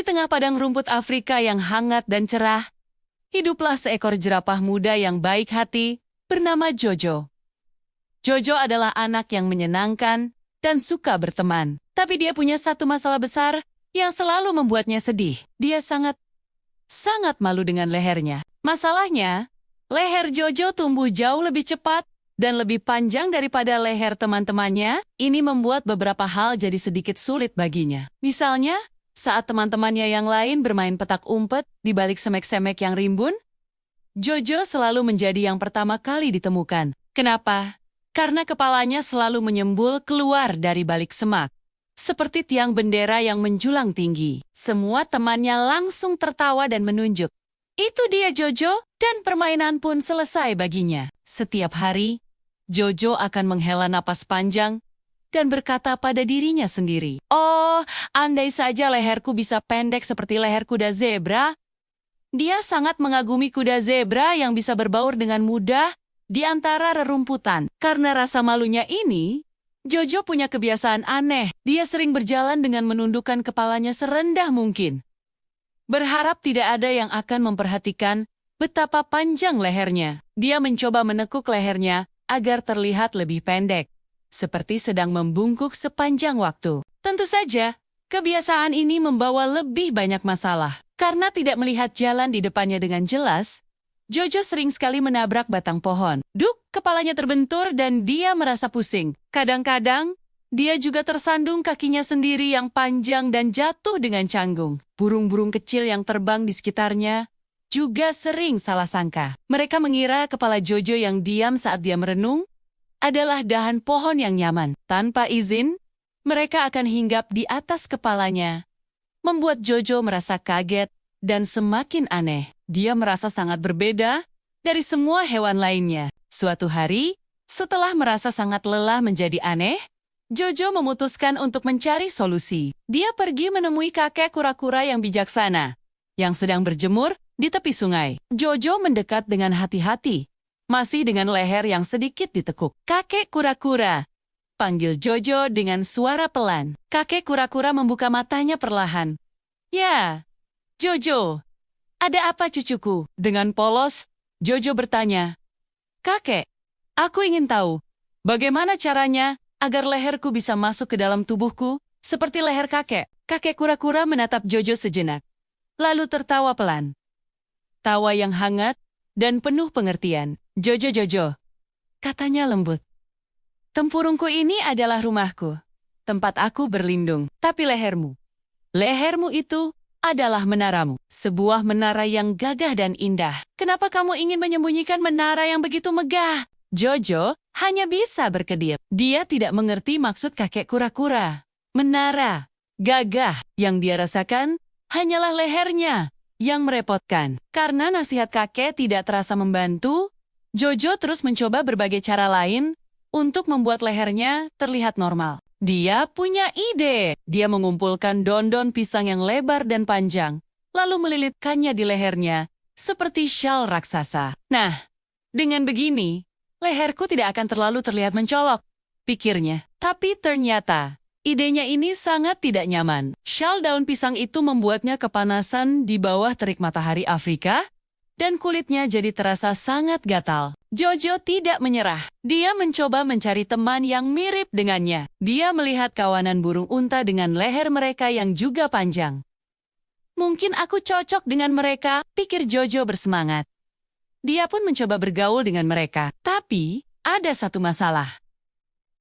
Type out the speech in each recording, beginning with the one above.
Di tengah padang rumput Afrika yang hangat dan cerah, hiduplah seekor jerapah muda yang baik hati bernama Jojo. Jojo adalah anak yang menyenangkan dan suka berteman. Tapi dia punya satu masalah besar yang selalu membuatnya sedih. Dia sangat malu dengan lehernya. Masalahnya, leher Jojo tumbuh jauh lebih cepat dan lebih panjang daripada leher teman-temannya. Ini membuat beberapa hal jadi sedikit sulit baginya. Misalnya, saat teman-temannya yang lain bermain petak umpet di balik semek-semek yang rimbun, Jojo selalu menjadi yang pertama kali ditemukan. Kenapa? Karena kepalanya selalu menyembul keluar dari balik semak, seperti tiang bendera yang menjulang tinggi. Semua temannya langsung tertawa dan menunjuk. Itu dia Jojo, dan permainan pun selesai baginya. Setiap hari, Jojo akan menghela napas panjang dan berkata pada dirinya sendiri, "Oh, andai saja leherku bisa pendek seperti leher kuda zebra." Dia sangat mengagumi kuda zebra yang bisa berbaur dengan mudah di antara rerumputan. Karena rasa malunya ini, Jojo punya kebiasaan aneh. Dia sering berjalan dengan menundukkan kepalanya serendah mungkin, berharap tidak ada yang akan memperhatikan betapa panjang lehernya. Dia mencoba menekuk lehernya agar terlihat lebih pendek, seperti sedang membungkuk sepanjang waktu. Tentu saja, kebiasaan ini membawa lebih banyak masalah. Karena tidak melihat jalan di depannya dengan jelas, Jojo sering sekali menabrak batang pohon. Duk, kepalanya terbentur dan dia merasa pusing. Kadang-kadang, dia juga tersandung kakinya sendiri yang panjang dan jatuh dengan canggung. Burung-burung kecil yang terbang di sekitarnya juga sering salah sangka. Mereka mengira kepala Jojo yang diam saat dia merenung adalah dahan pohon yang nyaman. Tanpa izin, mereka akan hinggap di atas kepalanya, membuat Jojo merasa kaget dan semakin aneh. Dia merasa sangat berbeda dari semua hewan lainnya. Suatu hari, setelah merasa sangat lelah menjadi aneh, Jojo memutuskan untuk mencari solusi. Dia pergi menemui kakek kura-kura yang bijaksana, yang sedang berjemur di tepi sungai. Jojo mendekat dengan hati-hati, masih dengan leher yang sedikit ditekuk. "Kakek kura-kura," panggil Jojo dengan suara pelan. Kakek kura-kura membuka matanya perlahan. "Ya, Jojo, ada apa cucuku?" Dengan polos, Jojo bertanya, "Kakek, aku ingin tahu, bagaimana caranya agar leherku bisa masuk ke dalam tubuhku, seperti leher kakek?" Kakek kura-kura menatap Jojo sejenak, lalu tertawa pelan. Tawa yang hangat dan penuh pengertian. "Jojo, katanya lembut. Tempurungku ini adalah rumahku, tempat aku berlindung. Tapi lehermu itu adalah menaramu, sebuah menara yang gagah dan indah. Kenapa kamu ingin menyembunyikan menara yang begitu megah?" Jojo hanya bisa berkedip. Dia tidak mengerti maksud kakek kura-kura. Menara, gagah, yang dia rasakan hanyalah lehernya yang merepotkan. Karena nasihat kakek tidak terasa membantu, Jojo terus mencoba berbagai cara lain untuk membuat lehernya terlihat normal. Dia punya ide. Dia mengumpulkan daun-daun pisang yang lebar dan panjang, lalu melilitkannya di lehernya, seperti syal raksasa. "Nah, dengan begini, leherku tidak akan terlalu terlihat mencolok," pikirnya. Tapi ternyata, idenya ini sangat tidak nyaman. Syal daun pisang itu membuatnya kepanasan di bawah terik matahari Afrika, dan kulitnya jadi terasa sangat gatal. Jojo tidak menyerah. Dia mencoba mencari teman yang mirip dengannya. Dia melihat kawanan burung unta dengan leher mereka yang juga panjang. "Mungkin aku cocok dengan mereka," pikir Jojo bersemangat. Dia pun mencoba bergaul dengan mereka. Tapi, ada satu masalah.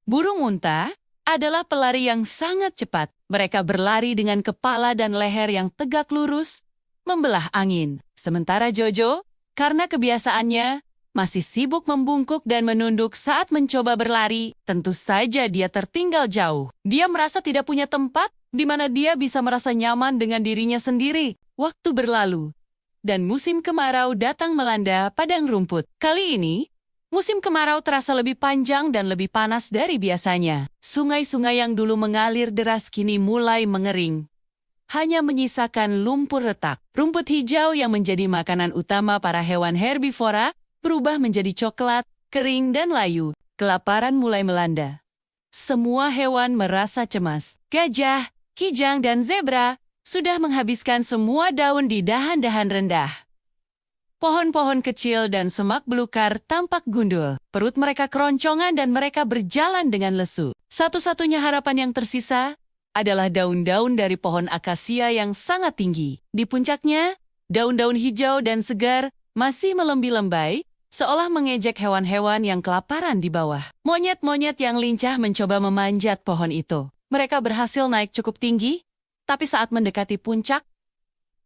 Burung unta adalah pelari yang sangat cepat. Mereka berlari dengan kepala dan leher yang tegak lurus, membelah angin. Sementara Jojo, karena kebiasaannya, masih sibuk membungkuk dan menunduk saat mencoba berlari. Tentu saja dia tertinggal jauh. Dia merasa tidak punya tempat di mana dia bisa merasa nyaman dengan dirinya sendiri. Waktu berlalu, dan musim kemarau datang melanda padang rumput. Kali ini, musim kemarau terasa lebih panjang dan lebih panas dari biasanya. Sungai-sungai yang dulu mengalir deras kini mulai mengering, hanya menyisakan lumpur retak. Rumput hijau yang menjadi makanan utama para hewan herbivora berubah menjadi coklat, kering dan layu. Kelaparan mulai melanda. Semua hewan merasa cemas. Gajah, kijang dan zebra sudah menghabiskan semua daun di dahan-dahan rendah. Pohon-pohon kecil dan semak belukar tampak gundul. Perut mereka keroncongan dan mereka berjalan dengan lesu. Satu-satunya harapan yang tersisa adalah daun-daun dari pohon akasia yang sangat tinggi. Di puncaknya, daun-daun hijau dan segar masih melembi-lembai, seolah mengejek hewan-hewan yang kelaparan di bawah. Monyet-monyet yang lincah mencoba memanjat pohon itu. Mereka berhasil naik cukup tinggi, tapi saat mendekati puncak,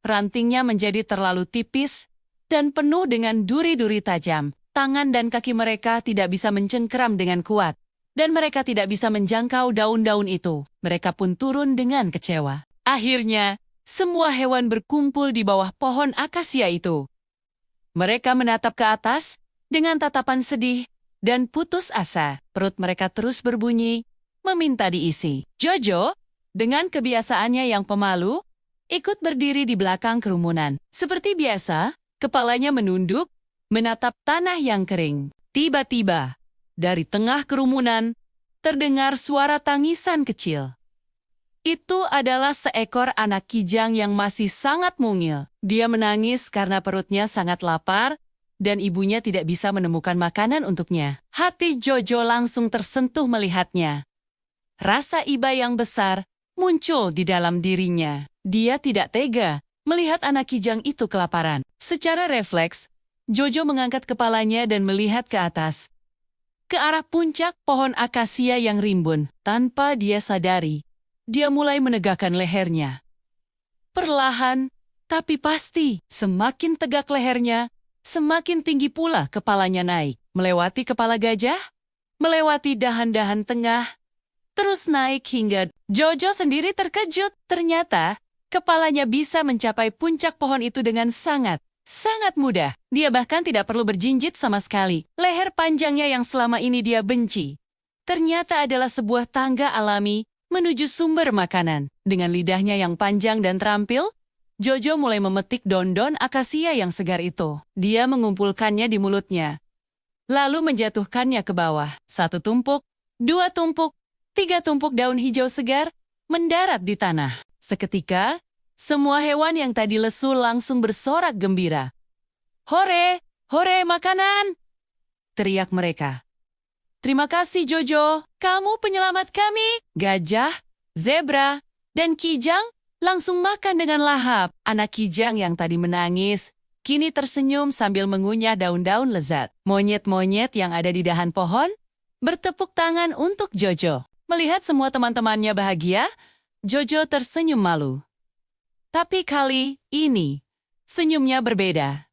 rantingnya menjadi terlalu tipis dan penuh dengan duri-duri tajam. Tangan dan kaki mereka tidak bisa mencengkeram dengan kuat, dan mereka tidak bisa menjangkau daun-daun itu. Mereka pun turun dengan kecewa. Akhirnya, semua hewan berkumpul di bawah pohon akasia itu. Mereka menatap ke atas dengan tatapan sedih dan putus asa. Perut mereka terus berbunyi, meminta diisi. Jojo, dengan kebiasaannya yang pemalu, ikut berdiri di belakang kerumunan. Seperti biasa, kepalanya menunduk, menatap tanah yang kering. Tiba-tiba, dari tengah kerumunan, terdengar suara tangisan kecil. Itu adalah seekor anak kijang yang masih sangat mungil. Dia menangis karena perutnya sangat lapar, dan ibunya tidak bisa menemukan makanan untuknya. Hati Jojo langsung tersentuh melihatnya. Rasa iba yang besar muncul di dalam dirinya. Dia tidak tega melihat anak kijang itu kelaparan. Secara refleks, Jojo mengangkat kepalanya dan melihat ke atas, ke arah puncak pohon akasia yang rimbun. Tanpa dia sadari, dia mulai menegakkan lehernya. Perlahan, tapi pasti, semakin tegak lehernya, semakin tinggi pula kepalanya naik. Melewati kepala gajah, melewati dahan-dahan tengah, terus naik hingga Jojo sendiri terkejut. Ternyata, kepalanya bisa mencapai puncak pohon itu dengan sangat mudah. Dia bahkan tidak perlu berjinjit sama sekali. Leher panjangnya yang selama ini dia benci, ternyata adalah sebuah tangga alami menuju sumber makanan. Dengan lidahnya yang panjang dan terampil, Jojo mulai memetik daun-daun akasia yang segar itu. Dia mengumpulkannya di mulutnya, lalu menjatuhkannya ke bawah. 1 tumpuk, 2 tumpuk, 3 tumpuk daun hijau segar mendarat di tanah. Seketika, semua hewan yang tadi lesu langsung bersorak gembira. "Hore! Hore, makanan!" teriak mereka. "Terima kasih Jojo, kamu penyelamat kami." Gajah, zebra, dan kijang langsung makan dengan lahap. Anak kijang yang tadi menangis, kini tersenyum sambil mengunyah daun-daun lezat. Monyet-monyet yang ada di dahan pohon bertepuk tangan untuk Jojo. Melihat semua teman-temannya bahagia, Jojo tersenyum malu. Tapi kali ini, senyumnya berbeda.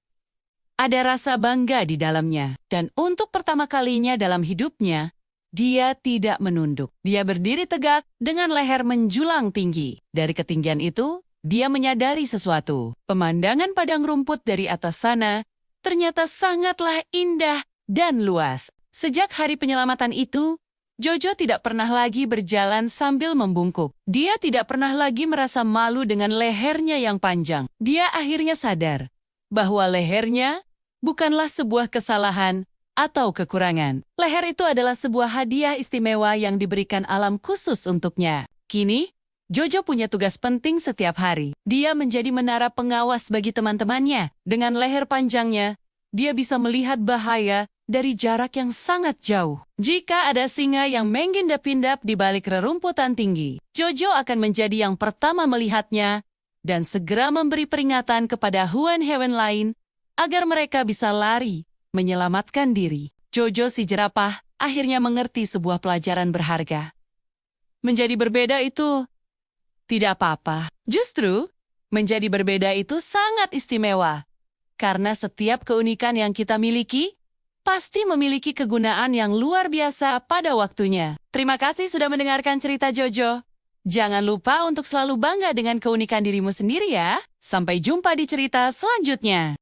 Ada rasa bangga di dalamnya, dan untuk pertama kalinya dalam hidupnya, dia tidak menunduk. Dia berdiri tegak dengan leher menjulang tinggi. Dari ketinggian itu, dia menyadari sesuatu. Pemandangan padang rumput dari atas sana ternyata sangatlah indah dan luas. Sejak hari penyelamatan itu, Jojo tidak pernah lagi berjalan sambil membungkuk. Dia tidak pernah lagi merasa malu dengan lehernya yang panjang. Dia akhirnya sadar bahwa lehernya bukanlah sebuah kesalahan atau kekurangan. Leher itu adalah sebuah hadiah istimewa yang diberikan alam khusus untuknya. Kini, Jojo punya tugas penting setiap hari. Dia menjadi menara pengawas bagi teman-temannya. Dengan leher panjangnya, dia bisa melihat bahaya dari jarak yang sangat jauh. Jika ada singa yang menginap-inap di balik rerumputan tinggi, Jojo akan menjadi yang pertama melihatnya dan segera memberi peringatan kepada hewan-hewan lain agar mereka bisa lari, menyelamatkan diri. Jojo si jerapah akhirnya mengerti sebuah pelajaran berharga. Menjadi berbeda itu tidak apa-apa. Justru, menjadi berbeda itu sangat istimewa. Karena setiap keunikan yang kita miliki pasti memiliki kegunaan yang luar biasa pada waktunya. Terima kasih sudah mendengarkan cerita Jojo. Jangan lupa untuk selalu bangga dengan keunikan dirimu sendiri ya. Sampai jumpa di cerita selanjutnya.